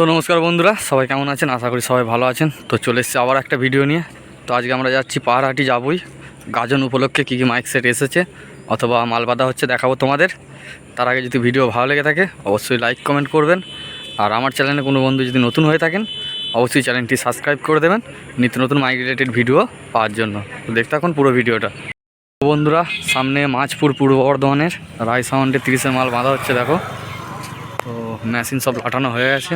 তো নমস্কার বন্ধুরা, সবাই কেমন আছেন? আশা করি সবাই ভালো আছেন। তো চলে এসেছি আবার একটা ভিডিও নিয়ে। তো আজকে আমরা যাচ্ছি পাহাড়হাটি যাবই। গাজন উপলক্ষে কী কী মাইক সেট এসেছে অথবা মাল বাঁধা হচ্ছে দেখাবো তোমাদের। তার আগে যদি ভিডিও ভালো লেগে থাকে অবশ্যই লাইক কমেন্ট করবেন। আর আমার চ্যানেলে কোনো বন্ধু যদি নতুন হয়ে থাকেন অবশ্যই চ্যানেলটি সাবস্ক্রাইব করে দেবেন নিত্য নতুন মাইক রিলেটেড ভিডিও পাওয়ার জন্য। তো দেখতে থাকুন পুরো ভিডিওটা। বন্ধুরা, সামনে মাছপুর পূর্ব বর্ধমানের রায় সাউন্ডে 30-এর মাল বাঁধা হচ্ছে দেখো। তো মেশিন সব লাটানো হয়ে গেছে,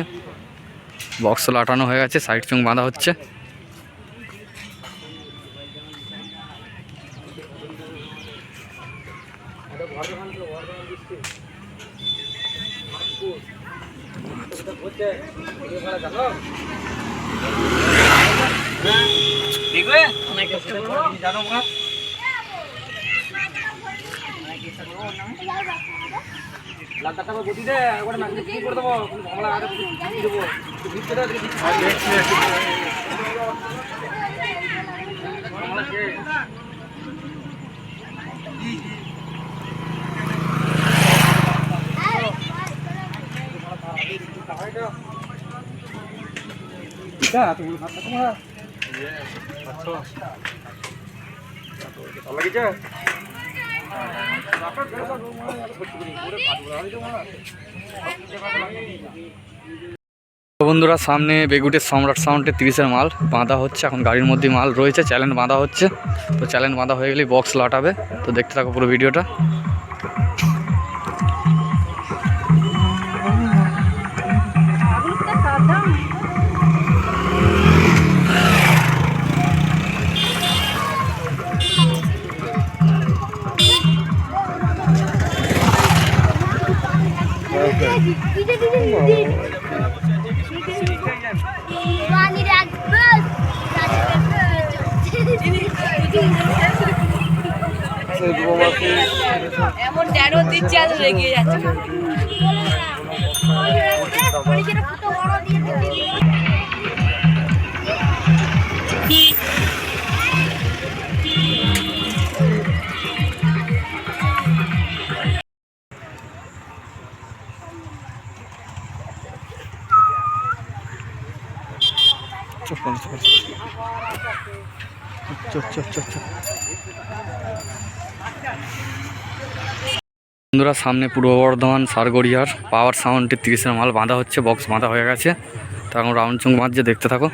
বক্স লাটানো হয়ে গেছে, সাইড চুং বাঁধা হচ্ছে। বন্ধুরা, সামনে বেগুটের সম্রাট সাউন্ডে 30-এর মাল বাঁধা হচ্ছে। এখন গাড়ির মধ্যে মাল রয়েছে, চ্যালেঞ্জ বাঁধা হচ্ছে। তো চ্যালেঞ্জ বাঁধা হয়ে গেলেই বক্স লাটাবে। তো দেখতে থাকো পুরো ভিডিওটা। এমন ড্যানো দিচ্ছে আর রেগে যাচ্ছে। বন্ধুরা, সামনে পূর্ব বর্ধমান সারগড়িয়ার পাওয়ার সাউন্ডে 30-এর মাল বাঁধা হচ্ছে, বক্স বাঁধা হয়ে গেছে। তো এখন রাউন্ড চুং বাঁধছে, দেখতে থাকো।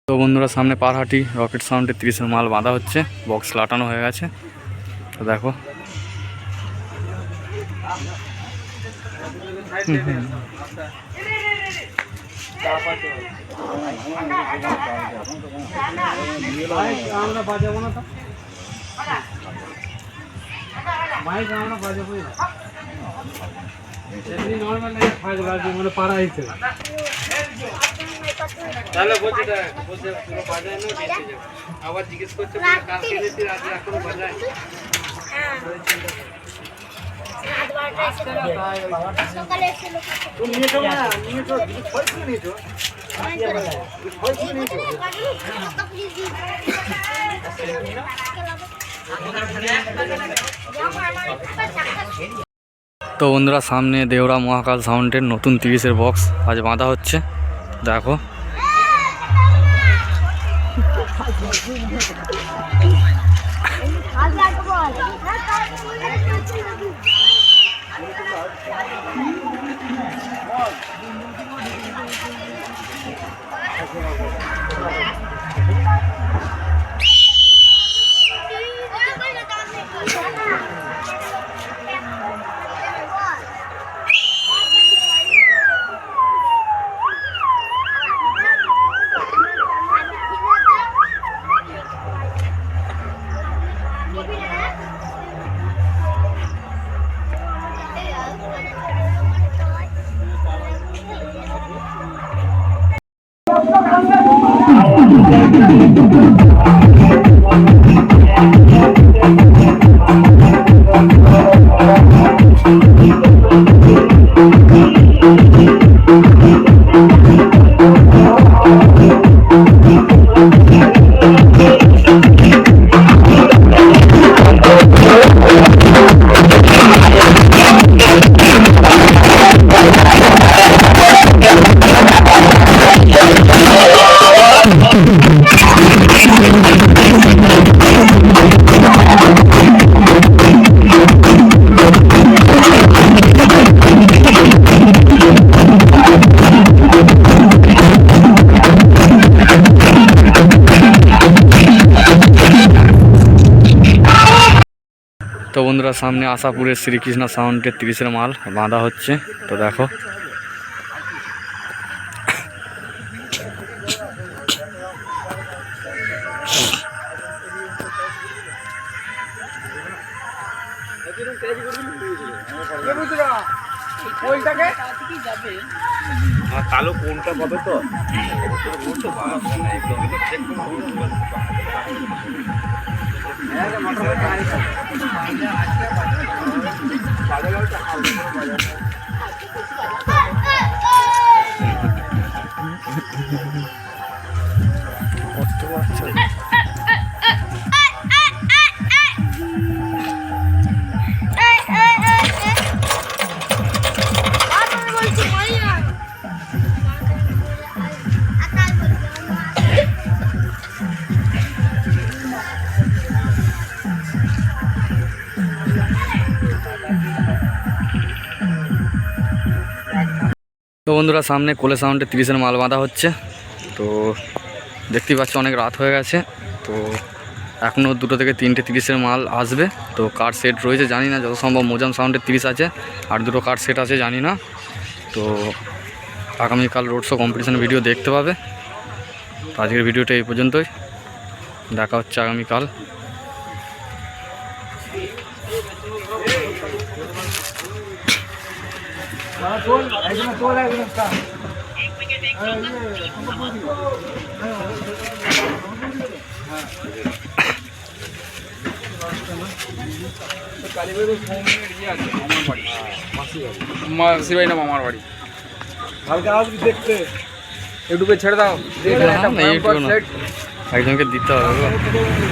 তো বন্ধুরা, সামনে পাহাড়হাটি রকেট সাউন্ডে 30-এর মাল বাঁধা হচ্ছে, বক্স লাটানো হয়ে গেছে। তো দেখো তাহলে বলছে পুরো বাজায় না বেঁচে যাবে। আবার জিজ্ঞেস করছে কার কিনেছি আজ এখনো বাজায় তো বন্ধুরা সামনে দেওরা মহাকাল সাউন্ডের নতুন 30-এর বক্স আজ বাঁধা হচ্ছে দেখো। তো বন্ধুরা সামনে আশাপুরের শ্রীকৃষ্ণ সাউন্ডের 30-এর মাল বাঁধা হচ্ছে তো দেখো। কালো কোনটা পাবে তো তো বন্ধুরা সামনে কোলে সাউন্ডের 30-এর মাল বাঁধা হচ্ছে তো দেখতেই পাচ্ছ অনেক রাত হয়ে গেছে তো এখনও 2 থেকে 3টে 30-এর মাল আসবে তো কার সেট রয়েছে জানি না, যত সম্ভব মোজাম সাউন্ডের 30 আছে আর 2টো কার সেট আছে জানি না। তো আগামীকাল রোড শো কম্পিটিশনের ভিডিও দেখতে পাবে। তো আজকের ভিডিওটা এই পর্যন্তই, দেখা হচ্ছে আগামীকাল। মাসির নাম আমার বাড়ি কালকে আসবি দেখতে, ইউটিউবে ছেড়ে দাও, একজনকে দিতে হবে।